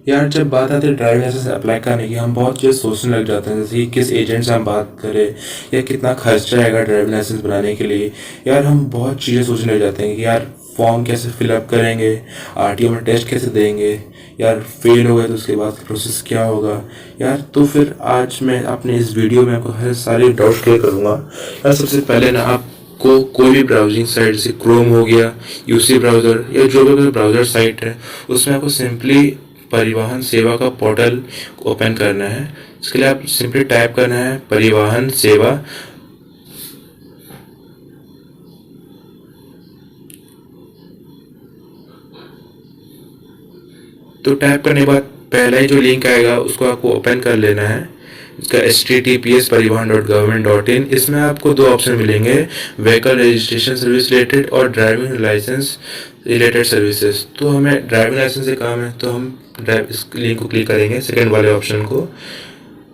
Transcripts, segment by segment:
यार जब बात आती है ड्राइविंग लाइसेंस अप्लाई करने की, हम बहुत चीज़ सोचने लग जाते हैं, जैसे कि किस एजेंट से हम बात करें या कितना खर्चा आएगा ड्राइविंग लाइसेंस बनाने के लिए। यार हम बहुत चीज़ें सोचने लग जाते हैं कि यार फॉर्म कैसे फिलअप करेंगे, आरटीओ में टेस्ट कैसे देंगे, यार फेल हो गए तो उसके बाद प्रोसेस क्या होगा। यार तो फिर आज मैं अपने इस वीडियो में आपको हर सारे डाउट क्लियर करूँगा। यार सबसे पहले ना आपको कोई भी ब्राउजिंग साइट जैसे क्रोम हो गया, यूसी ब्राउज़र या जो भी ब्राउज़र साइट है, उसमें आपको सिंपली परिवहन सेवा का पोर्टल ओपन करना है। इसके लिए आप सिंपली टाइप करना है परिवहन सेवा। तो टाइप करने के बाद पहला ही जो लिंक आएगा उसको आपको ओपन कर लेना है। इसका https://परिवहन.gov.in। इसमें आपको दो ऑप्शन मिलेंगे, व्हीकल रजिस्ट्रेशन सर्विस रिलेटेड और ड्राइविंग लाइसेंस रिलेटेड सर्विसेज। तो हमें ड्राइविंग लाइसेंस से काम है, तो हम ड्राइव इस लिंक को क्लिक करेंगे, सेकेंड वाले ऑप्शन को।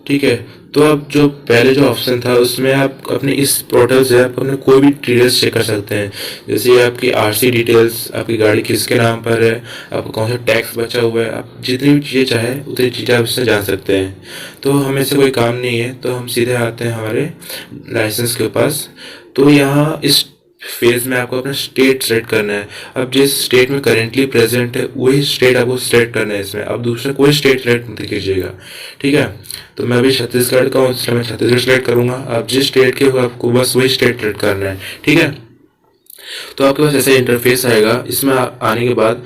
ठीक है। तो अब जो पहले जो ऑप्शन था उसमें आप अपने इस पोर्टल से आप अपने कोई भी डिटेल्स चेक कर सकते हैं, जैसे आपकी आरसी डिटेल्स, आपकी गाड़ी किसके नाम पर है, आपको कौन सा टैक्स बचा हुआ है, आप जितनी भी चीज़ें चाहें उतनी चीज़ें आप इससे जान सकते हैं। तो हमें से कोई काम नहीं है, तो हम सीधे आते हैं हमारे लाइसेंस के पास। तो यहाँ इस फेज में आपको अपना स्टेट सेलेक्ट करना है। अब जिस स्टेट में करेंटली प्रेजेंट है वही स्टेट आपको सेलेक्ट करना है इसमें। अब दूसरा कोई स्टेट सेलेक्ट नहीं कीजिएगा। ठीक है। तो मैं अभी छत्तीसगढ़ का हूँ, इसलिए मैं छत्तीसगढ़ सेलेक्ट करूँगा। आप जिस स्टेट के हो आपको बस वही स्टेट सेलेक्ट करना है। ठीक है। तो आपके पास ऐसा इंटरफेस आएगा। इसमें आने के बाद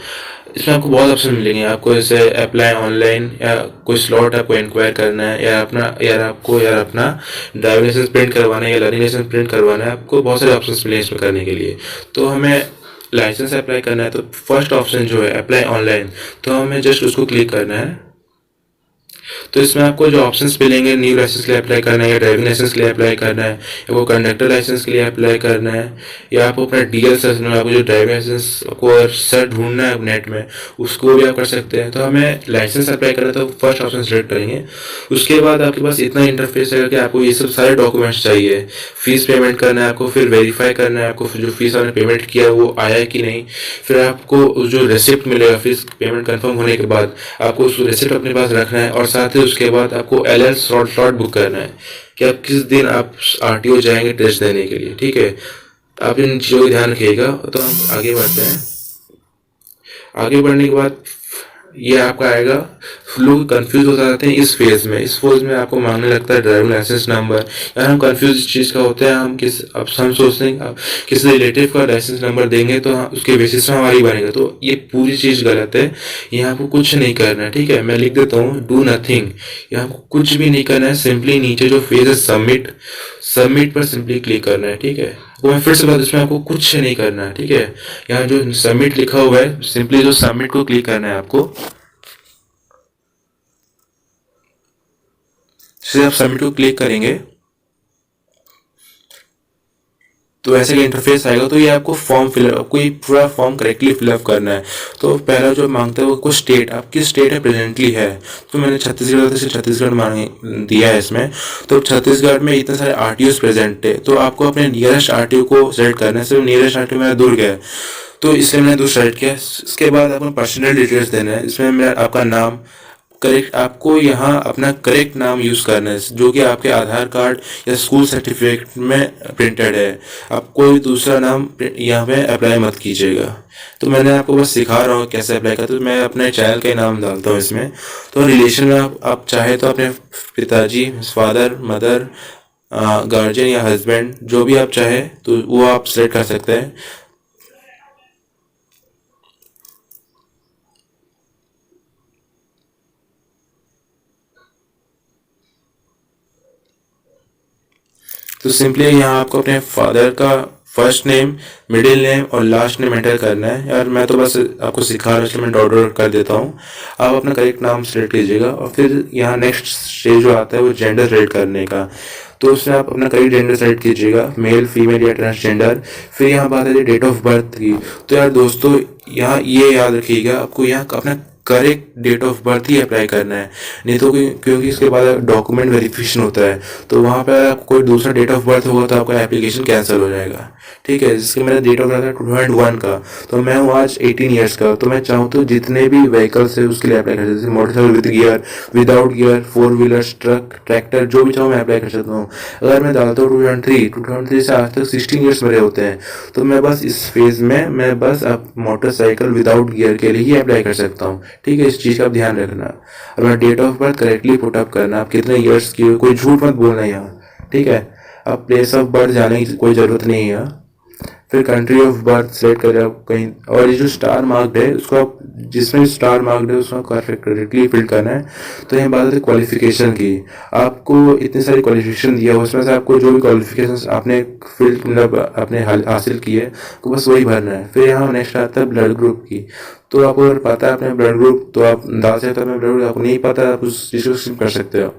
इसमें आपको बहुत ऑप्शन मिलेंगे। आपको जैसे अप्लाई ऑनलाइन या कोई स्लॉट आपको इंक्वायर करना है, या अपना ड्राइविंग लाइसेंस प्रिंट करवाना है या लर्निंग लाइसेंस प्रिंट करवाना है। आपको बहुत सारे ऑप्शन मिलेंगे इसमें करने के लिए। तो हमें लाइसेंस अप्लाई करना है, तो फर्स्ट ऑप्शन जो है अप्लाई ऑनलाइन, तो हमें जस्ट उसको क्लिक करना है। तो इसमें आपको जो ऑप्शंस मिलेंगे, न्यू लाइसेंस के लिए अप्लाई करना है, या ड्राइविंग लाइसेंस के लिए अप्लाई करना है, या वो कंडक्टर लाइसेंस के लिए अप्लाई करना है, या आपको अपना डीएल सर्च में आपको जो ड्राइविंग लाइसेंस को सर्च ढूंढना है नेट में, उसको भी आप कर सकते हैं। तो हमें लाइसेंस अप्लाई करना है, तो फर्स्ट ऑप्शन सेलेक्ट करेंगे। उसके बाद आपके पास इतना इंटरफेस है कि आपको ये सब सारे डॉक्यूमेंट्स चाहिए। फीस पेमेंट करना है आपको, फिर वेरीफाई करना है आपको जो फीस आपने पेमेंट किया वो आया है कि नहीं। फिर आपको जो रेसिप्ट मिलेगा फीस पेमेंट कंफर्म होने के बाद, आपको उस रेसिप्ट अपने पास रखना है। और साथ ही उसके बाद आपको एल स्लॉट बुक करना है कि आप किस दिन आप आरटीओ जाएंगे टेस्ट देने के लिए। ठीक है। आप इन चीज़ों का ध्यान रखिएगा। तो हम आगे बढ़ते हैं। आगे बढ़ने के बाद ये आपका आएगा। लोग कंफ्यूज हो जाते हैं इस फेज में। इस फेज में आपको मांगने लगता है ड्राइविंग लाइसेंस नंबर। यार हम कंफ्यूज इस चीज़ का होते हैं, हम सोचते हैं अब किसी रिलेटिव का लाइसेंस नंबर देंगे तो उसके बेसिस पे हमारी बनेगा। तो ये पूरी चीज़ गलत है। यहाँ आपको कुछ नहीं करना है। ठीक है। मैं लिख देता हूँ, डू नथिंग। यहाँ आपको कुछ भी नहीं करना है। सिंपली नीचे जो फेज है सबमिट, सबमिट पर सिंपली क्लिक करना है। ठीक है। तो मैं फिर से बात, इसमें आपको कुछ नहीं करना है। ठीक है। यहाँ जो सबमिट लिखा हुआ है, सिंपली जो सबमिट को क्लिक करना है आपको। जैसे आप सबमिट को क्लिक करेंगे तो ऐसे का इंटरफेस आएगा। तो ये आपको फॉर्म फिलअप, आपको ये पूरा फॉर्म करेक्टली फिलअप करना है। तो पहला जो मांगता है वो कुछ स्टेट, आप किस स्टेट है प्रेजेंटली है। तो मैंने छत्तीसगढ़ से छत्तीसगढ़ मांग दिया है इसमें। तो छत्तीसगढ़ में इतने सारे आरटीओ प्रेजेंट है, तो आपको अपने नियरेस्ट आरटीओ को सेलेक्ट करना है। सिर्फ नियरेस्ट आरटीओ मेरा दुर्ग है, तो इसलिए मैंने दूर सेलेक्ट किया। इसके बाद आपको पर्सनल डिटेल्स देना है। इसमें मेरा आपका नाम करेक्ट, आपको यहाँ अपना करेक्ट नाम यूज़ करना है जो कि आपके आधार कार्ड या स्कूल सर्टिफिकेट में प्रिंटेड है। आप कोई दूसरा नाम यहाँ पे अप्लाई मत कीजिएगा। तो मैंने आपको बस सिखा रहा हूँ कैसे अप्लाई करते। तो मैं अपने चाइल्ड का नाम डालता हूँ इसमें। तो रिलेशन में आप चाहे तो अपने पिताजी, फादर, मदर, गार्जियन या हस्बैंड, जो भी आप चाहे तो वो आप सेलेक्ट कर सकते हैं। तो सिंपली यहाँ आपको अपने फादर का फर्स्ट नेम, मिडिल नेम और लास्ट नेम एंटर करना है। यार मैं तो बस आपको सिखा रहा हूँ इसलिए मैं डॉट डॉट कर देता हूँ। आप अपना करेक्ट नाम सेलेक्ट कीजिएगा और फिर यहाँ नेक्स्ट स्टेज जो आता है वो जेंडर सेलेक्ट करने का। तो उसमें आप अपना करेक्ट जेंडर सेलेक्ट कीजिएगा, मेल, फीमेल या ट्रांसजेंडर। फिर यहाँ बात है डेट ऑफ बर्थ की। तो यार दोस्तों यहाँ ये याद रखिएगा, आपको यहाँ अपना करेक्ट डेट ऑफ बर्थ ही अप्लाई करना है, नहीं तो क्योंकि इसके बाद डॉक्यूमेंट वेरिफिकेशन होता है, तो वहाँ पे अगर कोई दूसरा डेट ऑफ बर्थ होगा तो आपका एप्लीकेशन कैंसिल हो जाएगा। ठीक है, जिसके मेरा डेट ऑफ बर्थ है 2001 का, तो मैं हूँ आज 18 ईयर्स का, तो मैं चाहूँ तो जितने भी व्हीकल्स है उसके लिए अप्लाई कर सकता हूँ, जैसे motorcycle with gear, without gear, 4 wheelers, truck, tractor, जो भी चाहूँ मैं अप्लाई कर सकता हूँ। अगर मैं डालता हूँ 2003 से आज तक 16 ईयर्स मेरे होते हैं, तो मैं बस इस फेज में मैं बस अब मोटरसाइकिल विदाउट गियर के लिए ही अप्लाई कर सकता हूँ। ठीक है, इस चीज़ का ध्यान रखना। और मैं date of birth correctly put up करना, आप कितने ईयर्स की हो, कोई झूठ मत बोलना यहाँ। ठीक है, अब प्लेस ऑफ बर्थ जाने की कोई ज़रूरत नहीं है। फिर कंट्री ऑफ बर्थ सेलेक्ट करें आप कहीं, और ये जो स्टार मार्क्ड है उसको आप, जिसमें स्टार मार्क्ड है उसको करेक्टली फिल करना है। तो यहाँ बात है क्वालिफिकेशन की, आपको इतनी सारी क्वालिफिकेशन दिया है, उसमें से आपको जो भी क्वालिफिकेशन आपने फिल मतलब आपने हासिल की है तो बस वही भरना है। फिर यहाँ नेक्स्ट आता है ब्लड ग्रुप की, तो आपको अगर पता है अपने ब्लड ग्रुप तो आप डाल सकते हो अपना ब्लड ग्रुप, आपको नहीं पता आप उस चीज़ को skip कर सकते हो।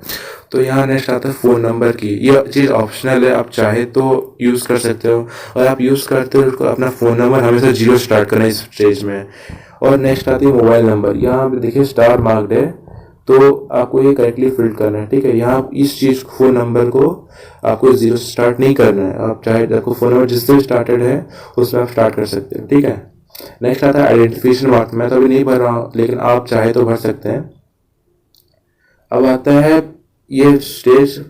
तो यहाँ नेक्स्ट आता है फ़ोन नंबर की, यह चीज़ ऑप्शनल है, आप चाहे तो यूज़ कर सकते हो, और आप यूज़ करते हो तो अपना फ़ोन नंबर हमेशा 0 स्टार्ट करना है इस स्टेज में। और नेक्स्ट आती है मोबाइल नंबर, यहाँ पे देखिए स्टार मार्क्ड है, तो आपको ये करेक्टली फिल करना है। ठीक है, यहाँ इस चीज़ फ़ोन नंबर को आपको 0 से स्टार्ट नहीं करना है, आप चाहे आपको फ़ोन नंबर जिससे स्टार्टेड है उसमें आप स्टार्ट कर सकते हो। ठीक है, नेक्स्ट आता है आइडेंटिफिकेशन मार्क, मैं तो अभी नहीं भर रहा हूँ लेकिन आप चाहे तो भर सकते हैं। अब आता है ये स्टेज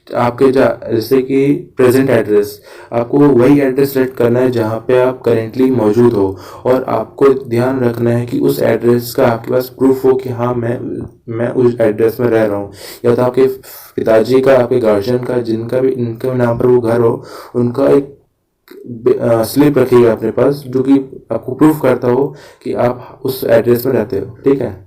आपके जैसे कि प्रेजेंट एड्रेस, आपको वही एड्रेस सेलेक्ट करना है जहाँ पे आप करेंटली मौजूद हो, और आपको ध्यान रखना है कि उस एड्रेस का आपके पास प्रूफ हो कि हाँ मैं उस एड्रेस में रह रहा हूँ, या तो आपके पिताजी का, आपके गार्जियन का, जिनका भी इनके नाम पर वो घर हो, उनका एक स्लिप रखिएगा अपने पास जो कि आपको प्रूफ करता हो कि आप उस एड्रेस में रहते हो। ठीक है,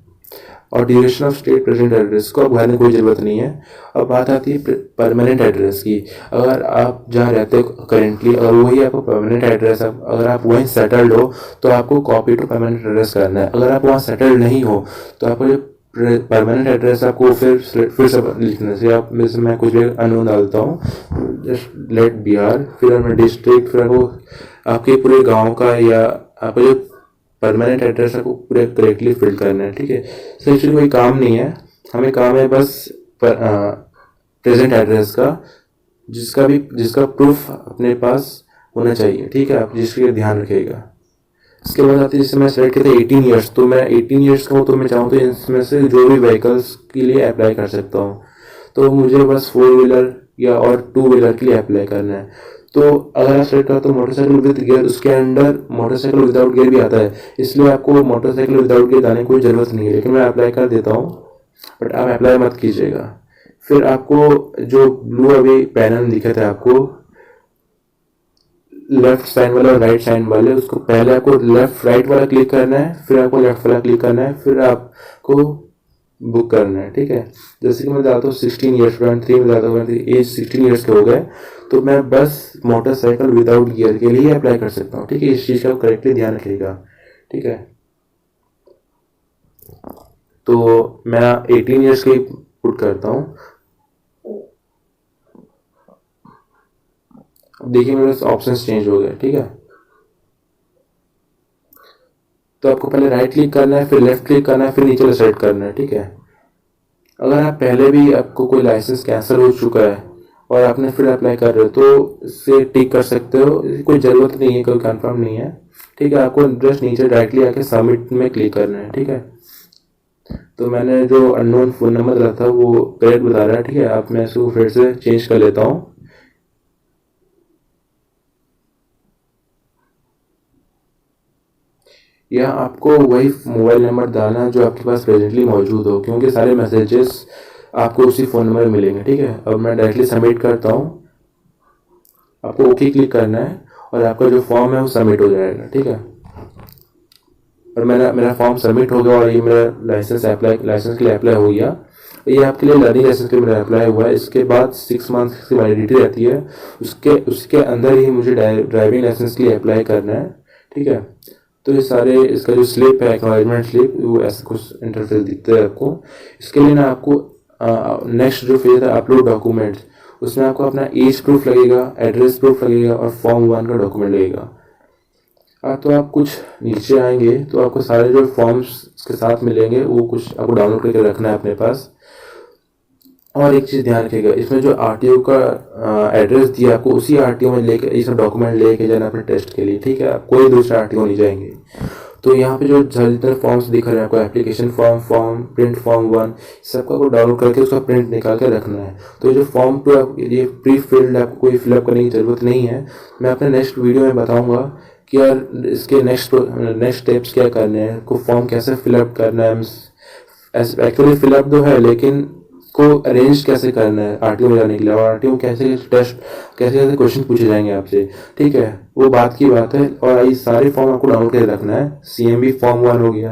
और duration of state present address को अब भरने की कोई ज़रूरत नहीं है। अब बात आती है परमानेंट एड्रेस की, अगर आप जहाँ रहते हो करेंटली अगर वही आपका परमानेंट एड्रेस है, अगर आप वहीं सेटल्ड हो तो आपको कॉपी टू परमानेंट एड्रेस करना है। अगर आप वहाँ सेटल्ड नहीं हो तो आपको जो परमानेंट एड्रेस आपको फिर से लिखना है। आप जैसे मैं कुछ भी अननोन डालता हूँ, जस्ट लेट बिहार, फिर मैं डिस्ट्रिक्ट, फिर आपको आपके पूरे गाँव का या आपका जो परमानेंट एड्रेस आपको पूरे करेक्टली फिल करना है। ठीक है, सर एक्चुअली कोई काम नहीं है, हमें काम है बस प्रेजेंट एड्रेस का, जिसका प्रूफ अपने पास होना चाहिए। ठीक है, आप जिसके ध्यान रखिएगा। इसके बाद आती है जैसे मैं सेलेक्ट किया था 18 ईयर्स, तो मैं 18 ईयर्स का हूँ, तो मैं चाहूँ तो इसमें से जो भी व्हीकल्स के लिए अप्लाई कर सकता हूँ। तो मुझे बस 4 व्हीलर या और 2 व्हीलर के लिए अप्लाई करना है। तो अगर आप सेलेक्ट करो तो मोटरसाइकिल विद गियर, उसके अंडर मोटरसाइकिल विदाउट गियर भी आता है, इसलिए आपको मोटरसाइकिल विदाउट गियर डालने की कोई ज़रूरत नहीं है, लेकिन मैं अप्लाई कर देता हूँ, बट आप अप्लाई मत कीजिएगा। फिर आपको जो ब्लू अभी पैनल दिखे थे आपको लेफ्ट साइड वाले और राइट साइड वाले, उसको पहले आपको लेफ्ट राइट वाला क्लिक करना है, फिर आपको लेफ्ट वाला क्लिक करना है, फिर आपको बुक करना है। ठीक है, जैसे कि मैं डालता हूँ 16 ईयर्स, 23 में डालता हूँ, एज 16 ईयर्स के हो गए, तो मैं बस मोटरसाइकिल विदाउट गियर के लिए अप्लाई कर सकता हूँ। ठीक है, इस चीज़ का करेक्टली ध्यान रखिएगा। ठीक है, तो मैं 18 ईयर्स के पुट करता हूँ। अब देखिए मेरे ऑप्शंस चेंज हो गए। ठीक है, तो आपको पहले राइट क्लिक करना है, फिर लेफ्ट क्लिक करना है, फिर नीचे सेलेक्ट करना है। ठीक है, अगर आप पहले भी आपको कोई लाइसेंस कैंसिल हो चुका है और आपने फिर अप्लाई कर रहे हो तो इससे टिक कर सकते हो, कोई ज़रूरत नहीं है, कोई कंफर्म नहीं है। ठीक है, आपको जस्ट नीचे डायरेक्टली आके सबमिट में क्लिक करना है। ठीक है, तो मैंने जो अननोन फ़ोन नंबर डाला था वो करेक्ट बता रहा है। ठीक है, अब मैं इसको फिर से चेंज कर लेता हूँ। या आपको वही मोबाइल नंबर डालना है जो आपके पास प्रेजेंटली मौजूद हो, क्योंकि सारे मैसेजेस आपको उसी फ़ोन नंबर में मिलेंगे। ठीक है, अब मैं डायरेक्टली सबमिट करता हूँ, आपको ओके क्लिक करना है और आपका जो फॉर्म है वो सबमिट हो जाएगा। ठीक है, और मेरा फॉर्म सबमिट हो गया और ये मेरा लाइसेंस के लिए अप्लाई हो गया। ये आपके लिए लर्निंग लाइसेंस के लिए मेरा अप्लाई हुआ है। इसके बाद 6 मंथ्स की वैलिडिटी रहती है, उसके अंदर ही मुझे ड्राइविंग लाइसेंस के लिए अप्लाई करना है। ठीक है, तो ये सारे इसका जो स्लिप है, एक्नॉलेजमेंट स्लिप, वो ऐसा कुछ इंटरफेस दिखता है आपको। इसके लिए ना आपको नेक्स्ट जो फेज है अपलोड डॉक्यूमेंट्स, उसमें आपको अपना एज प्रूफ लगेगा, एड्रेस प्रूफ लगेगा और फॉर्म 1 का डॉक्यूमेंट लगेगा। तो आप कुछ नीचे आएंगे तो आपको सारे जो फॉर्म्स के साथ मिलेंगे वो कुछ आपको डाउनलोड करके रखना है अपने पास। और एक चीज़ ध्यान रखिएगा, इसमें जो आरटीओ का एड्रेस दिया आपको उसी आरटीओ में लेके ये सब डॉक्यूमेंट लेके जाना अपने टेस्ट के लिए, ठीक है। आप कोई दूसरा आरटीओ नहीं जाएंगे। तो यहाँ पे जो जितने फॉर्म्स दिख रहे हैं आपको, एप्लीकेशन फॉर्म प्रिंट फॉर्म 1, सबका को डाउनलोड करके उसका प्रिंट निकाल के रखना है। तो जो फॉर्म 2 ये प्री फिल्ड आपको कोई फिलअप करने की ज़रूरत नहीं है। मैं अपने नेक्स्ट वीडियो में बताऊँगा कि यार इसके नेक्स्ट स्टेप्स क्या करने हैं, को फॉर्म कैसे फिलअप करना है। एक्चुअली फिलअप तो है लेकिन को अरेंज कैसे करना है आरटीओ में जाने के लिए, और आरटीओ में कैसे टेस्ट कैसे कैसे क्वेश्चन पूछे जाएंगे आपसे, ठीक है। वो बात की बात है। और ये सारे फॉर्म आपको डाउनलोड करके रखना है। सीएमबी फॉर्म 1 हो गया।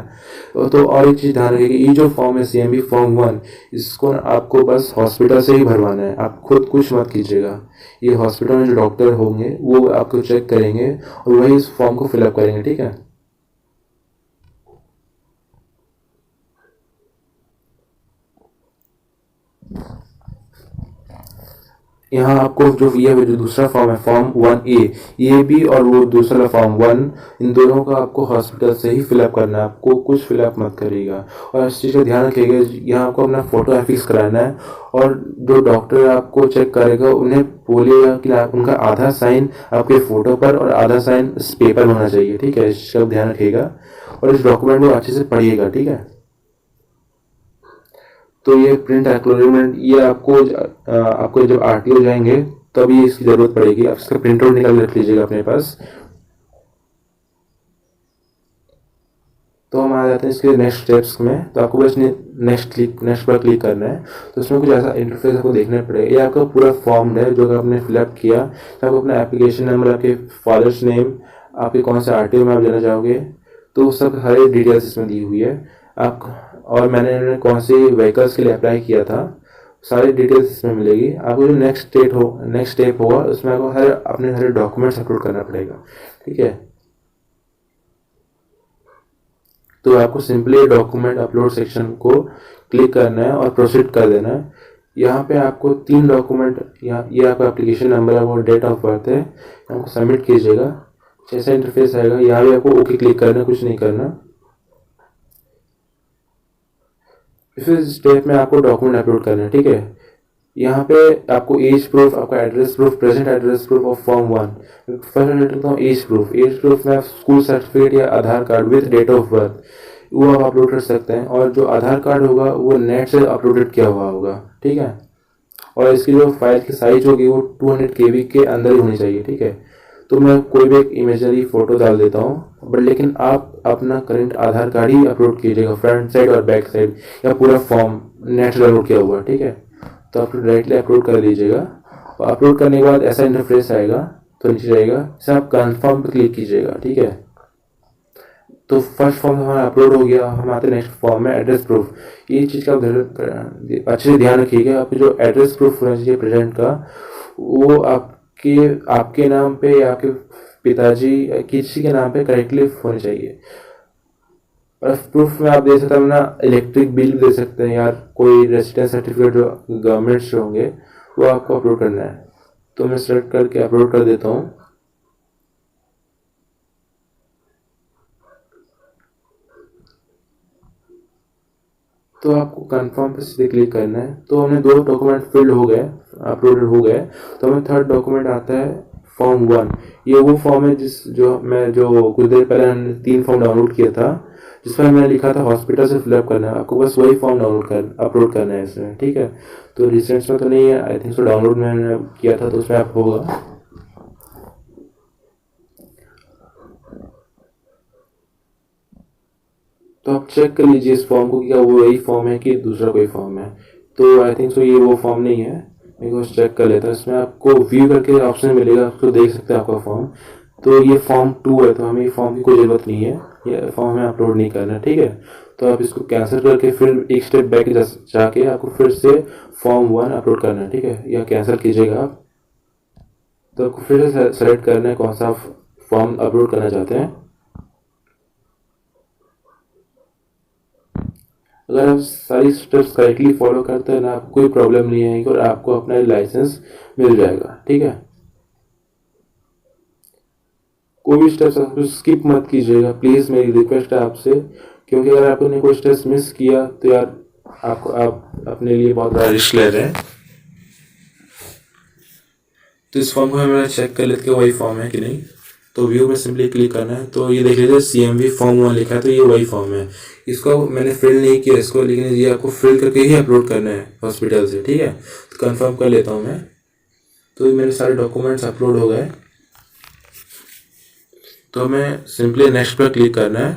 तो और एक चीज़ ध्यान रखिए कि ये जो फॉर्म है सीएमबी फॉर्म 1, इसको आपको बस हॉस्पिटल से ही भरवाना है। आप खुद कुछ मत कीजिएगा। ये हॉस्पिटल में जो डॉक्टर होंगे वो आपको चेक करेंगे और वही इस फॉर्म को फिलअप करेंगे, ठीक है। यहाँ आपको जो ये जो दूसरा फॉर्म है फॉर्म 1A, ये भी और वो दूसरा फॉर्म 1, इन दोनों का आपको हॉस्पिटल से ही फिलअप करना है। आपको कुछ फिलअप मत करिएगा। और इस चीज़ का ध्यान रखिएगा, यहाँ आपको अपना फोटो एफिक्स कराना है। और जो डॉक्टर आपको चेक करेगा उन्हें बोलिएगा कि उनका आधा साइन आपके फ़ोटो पर और आधा साइन इस पेपर में होना चाहिए, ठीक है। इसका ध्यान रखिएगा और इस डॉक्यूमेंट को अच्छे से पढ़िएगा, ठीक है। तो ये प्रिंट एक्नॉलेजमेंट ये आपको जब आरटीओ जाएंगे तब ये इसकी ज़रूरत पड़ेगी। आप इसका प्रिंट आउट निकाल के रख लीजिएगा अपने पास। तो हम आ जाते हैं इसके नेक्स्ट स्टेप्स में। तो आपको बस नेक्स्ट पर क्लिक करना है। तो उसमें कुछ ऐसा इंटरफेस आपको देखना पड़ेगा। ये आपका पूरा फॉर्म है जो आपने फिलअप किया। तो आपको अपना एप्लीकेशन नंबर, आपके फादर्स नेम, आपके कौन से आरटीओ में आप जाना चाहोगे, तो सब सारी डिटेल्स इसमें दी हुई है। आप और मैंने कौन सी व्हीकल्स के लिए अप्लाई किया था, सारी डिटेल्स इसमें मिलेगी। आपको जो नेक्स्ट स्टेप होगा उसमें आपको अपने सारे डॉक्यूमेंट्स अपलोड करना पड़ेगा, ठीक है। तो आपको सिंपली डॉक्यूमेंट अपलोड सेक्शन को क्लिक करना है और प्रोसीड कर देना है। यहाँ पे आपको 3 डॉक्यूमेंट, ये आपका एप्लीकेशन नंबर है, वो डेट ऑफ बर्थ है, आपको सबमिट कीजिएगा। जैसा इंटरफेस आएगा यहाँ भी आपको ओके क्लिक करना, कुछ नहीं करना। इस स्टेप में आपको डॉक्यूमेंट अपलोड करना है, ठीक है। यहाँ पे आपको एज प्रूफ, आपका address proof, present address proof of form 1। First लेता हूँ एज प्रूफ। एज प्रूफ में आप स्कूल सर्टिफिकेट या Aadhaar card with date of birth वो आप अपलोड कर सकते हैं। और जो आधार कार्ड होगा वो नेट से अपलोडेड किया हुआ होगा, ठीक है। और इसकी जो फाइल की साइज होगी वो 200 KB के अंदर ही होनी चाहिए, ठीक है। तो मैं कोई भी एक इमेजरी फोटो डाल देता हूँ, बट लेकिन आप अपना करंट आधार कार्ड ही अपलोड कीजिएगा, फ्रंट साइड और बैक साइड, या पूरा फॉर्म नेट से डाउनलोड किया हुआ, ठीक है। तो आप डायरेक्टली अपलोड कर दीजिएगा। और अपलोड करने के बाद ऐसा इंटरफेस आएगा, तो नीचे जाएगा, इसे आप कन्फर्म पे क्लिक कीजिएगा, ठीक है। तो फर्स्ट फॉर्म हमारा अपलोड हो गया। हम आते हैं नेक्स्ट फॉर्म में एड्रेस प्रूफ। ये चीज़ का अच्छे से ध्यान रखिएगा। आपके जो एड्रेस प्रूफ होना चाहिए प्रेजेंट का, वो आपके नाम पे या आपके पिताजी या किसी के नाम पे करेक्टली होनी चाहिए। और प्रूफ में आप दे सकते हैं अपना इलेक्ट्रिक बिल दे सकते हैं, या कोई रेजिडेंस सर्टिफिकेट जो गवर्नमेंट से होंगे वो आपको अपलोड करना है। तो मैं सेलेक्ट करके अपलोड कर देता हूँ। तो आपको कंफर्म पे सीधे क्लिक करना है। तो हमने 2 डॉक्यूमेंट फिल्ड हो गए, अपलोडेड हो गए। तो हमें थर्ड डॉक्यूमेंट आता है फॉर्म 1। ये वो फॉर्म है जो कुछ देर पहले हमने 3 फॉर्म डाउनलोड किया था, जिसमें मैंने लिखा था हॉस्पिटल से फिलअप करना है। आपको बस वही फॉर्म अपलोड करना है इसमें, ठीक है। तो रिसेंट्स में तो नहीं है, आई थिंक सो डाउनलोड मैंने किया था, तो उसमें आप होगा। तो आप चेक कर लीजिए इस फॉर्म को, क्या वो वही फॉर्म है कि दूसरा कोई फॉर्म है। तो आई थिंक सो ये वो फॉर्म नहीं है। मैं को चेक कर लेता हूँ। इसमें आपको व्यू करके ऑप्शन मिलेगा, आपको देख सकते हैं आपका फॉर्म। तो ये फॉर्म 2 है, तो हमें ये फॉर्म की कोई ज़रूरत नहीं है, ये फॉर्म हमें अपलोड नहीं करना, ठीक है। तो आप इसको कैंसिल करके फिर एक स्टेप बैक जाके आपको फिर से फॉर्म 1 अपलोड करना है, ठीक है। या कैंसिल कीजिएगा आप। तो आपको फिर से सेलेक्ट करना है कौन सा फॉर्म अपलोड करना चाहते हैं। अगर आप सारी स्टेप्स करेक्टली फॉलो करते हैं ना, आपको कोई प्रॉब्लम नहीं आएगी और आपको अपना लाइसेंस मिल जाएगा, ठीक है। कोई भी स्टेप्स आप स्किप मत कीजिएगा प्लीज़, मेरी रिक्वेस्ट है आपसे, क्योंकि अगर आपने कोई स्टेप्स मिस किया तो यार आप अपने लिए बहुत बड़ा रिस्क ले रहे हैं। तो इस फॉर्म को हमें चेक कर लेते हैं वही फॉर्म है कि नहीं। तो व्यू में सिंपली क्लिक करना है, तो ये देख लीजिए CMV फॉर्म 1 लिखा है, तो ये वही फॉर्म है। इसको मैंने फिल नहीं किया इसको, लेकिन ये आपको फिल करके ही अपलोड करना है हॉस्पिटल से, ठीक है। तो कंफर्म कर लेता हूँ मैं। तो मेरे सारे डॉक्यूमेंट्स अपलोड हो गए, तो हमें सिंपली नेक्स्ट पर क्लिक करना है।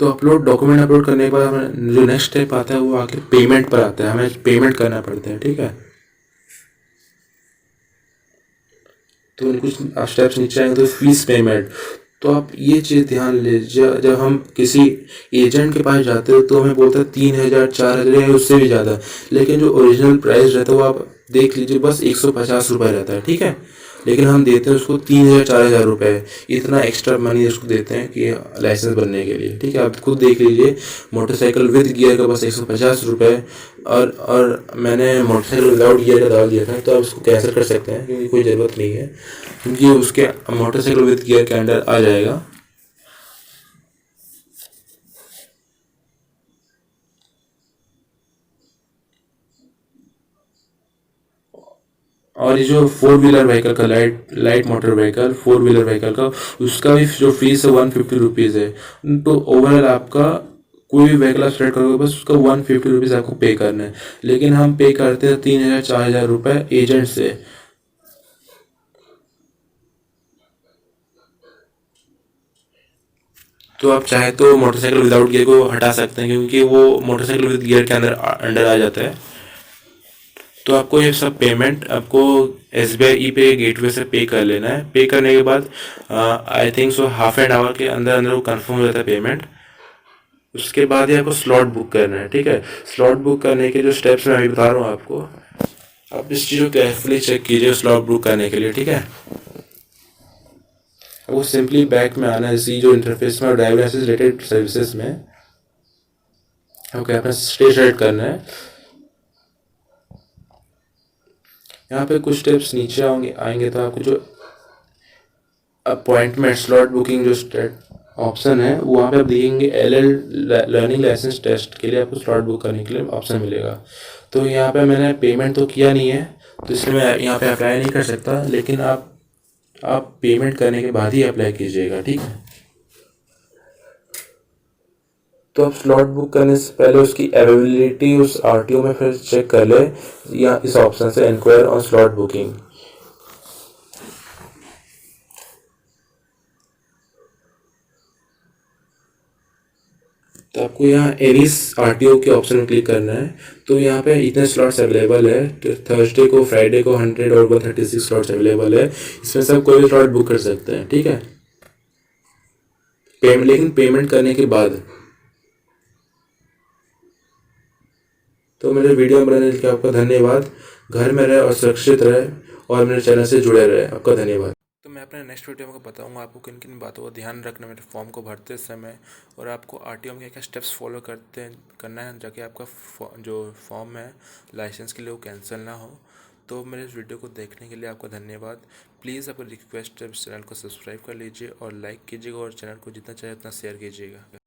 तो डॉक्यूमेंट अपलोड करने के बाद हमें जो नेक्स्ट स्टेप आता है वो आके पेमेंट पर आता है, हमें पेमेंट करना पड़ता है, ठीक है। तो कुछ स्टेप्स नीचे आएंगे तो फीस पेमेंट। तो आप ये चीज़ ध्यान लीजिए, जब हम किसी एजेंट के पास जाते हैं तो हमें बोलता है 3,000 4,000 या उससे भी ज़्यादा, लेकिन जो ओरिजिनल प्राइस रहता है वो आप देख लीजिए बस 150 रुपये रहता है, ठीक है। लेकिन हम देते हैं उसको 3,000 4,000 रुपये, इतना एक्स्ट्रा मनी उसको देते हैं कि लाइसेंस बनने के लिए, ठीक है। आप खुद देख लीजिए, मोटरसाइकिल विद गियर का बस 150 रुपये, और मैंने मोटरसाइकिल विदाउट गियर का डाल दिया था, तो आप उसको कैंसिल कर सकते हैं क्योंकि कोई ज़रूरत नहीं है, क्योंकि उसके मोटरसाइकिल विद गियर के अंडर आ जाएगा। और ये जो 4 व्हीलर व्हीकल का light light motor vehicle 4 wheeler vehicle का, उसका भी जो फीस है 150 रुपीज़ है। तो ओवरऑल आपका कोई भी व्हीकल आप सेलेक्ट करोगे बस उसका 150 रुपीज़ आपको पे करना है, लेकिन हम पे करते हैं 3,000 4,000 रुपये एजेंट से। तो आप चाहे तो मोटरसाइकिल विदाउट गियर को हटा सकते हैं, क्योंकि वो मोटरसाइकिल विद गियर के अंडर आ जाता है। तो आपको ये सब पेमेंट आपको SBI ई पे गेटवे से पे कर लेना है। पे करने के बाद I think so half an hour के अंदर अंदर वो कंफर्म हो जाता है पेमेंट। उसके बाद ही आपको स्लॉट बुक करना है, ठीक है। स्लॉट बुक करने के जो स्टेप्स मैं अभी बता रहा हूँ आपको, आप इस चीज़ को केयरफुली चेक कीजिए स्लॉट बुक करने के लिए, ठीक है। वो सिंपली बैक में आना है, इसी जो इंटरफेस में और ड्राइवर लाइसेंस रिलेटेड सर्विसेज में ओके अपना स्टे सेलेक्ट करना है। यहाँ पे कुछ स्टेप्स नीचे आएंगे तो आपको जो अपॉइंटमेंट स्लॉट बुकिंग जो ऑप्शन है वहाँ पे आप देखेंगे LL लर्निंग लाइसेंस टेस्ट के लिए आपको स्लॉट बुक करने के लिए ऑप्शन मिलेगा। तो यहाँ पे मैंने पेमेंट तो किया नहीं है, तो इसलिए मैं यहाँ पे अप्लाई नहीं कर सकता, लेकिन आप पेमेंट करने के बाद ही अप्लाई कीजिएगा, ठीक है। तो आप स्लॉट बुक करने से पहले उसकी अवेलेबिलिटी उस RTO में फिर चेक कर ले, या इस ऑप्शन से इंक्वायर ऑन स्लॉट बुकिंग। तो आपको यहाँ एनीस RTO के ऑप्शन में क्लिक करना है। तो यहाँ पे इतने स्लॉट्स अवेलेबल है, तो थर्सडे को फ्राइडे को 100 और 136 स्लॉट्स अवेलेबल है, इसमें सब कोई भी स्लॉट बुक कर सकते हैं, ठीक है। लेकिन पेमेंट करने के बाद। तो मेरे वीडियो बनाने के लिए आपका धन्यवाद। घर में रहे और सुरक्षित रहे और मेरे चैनल से जुड़े रहे, आपका धन्यवाद। तो मैं अपने नेक्स्ट वीडियो में बताऊंगा आपको किन किन बातों का ध्यान रखना मेरे फॉर्म को भरते समय, और आपको RTO में क्या क्या स्टेप्स फॉलो करना है जाके आपका जो फॉर्म है लाइसेंस के लिए वो कैंसिल ना हो। तो मेरे इस वीडियो को देखने के लिए आपका धन्यवाद। प्लीज़ आपको रिक्वेस्ट है इस चैनल को सब्सक्राइब कर लीजिए और लाइक कीजिएगा, और चैनल को जितना चाहे उतना शेयर कीजिएगा।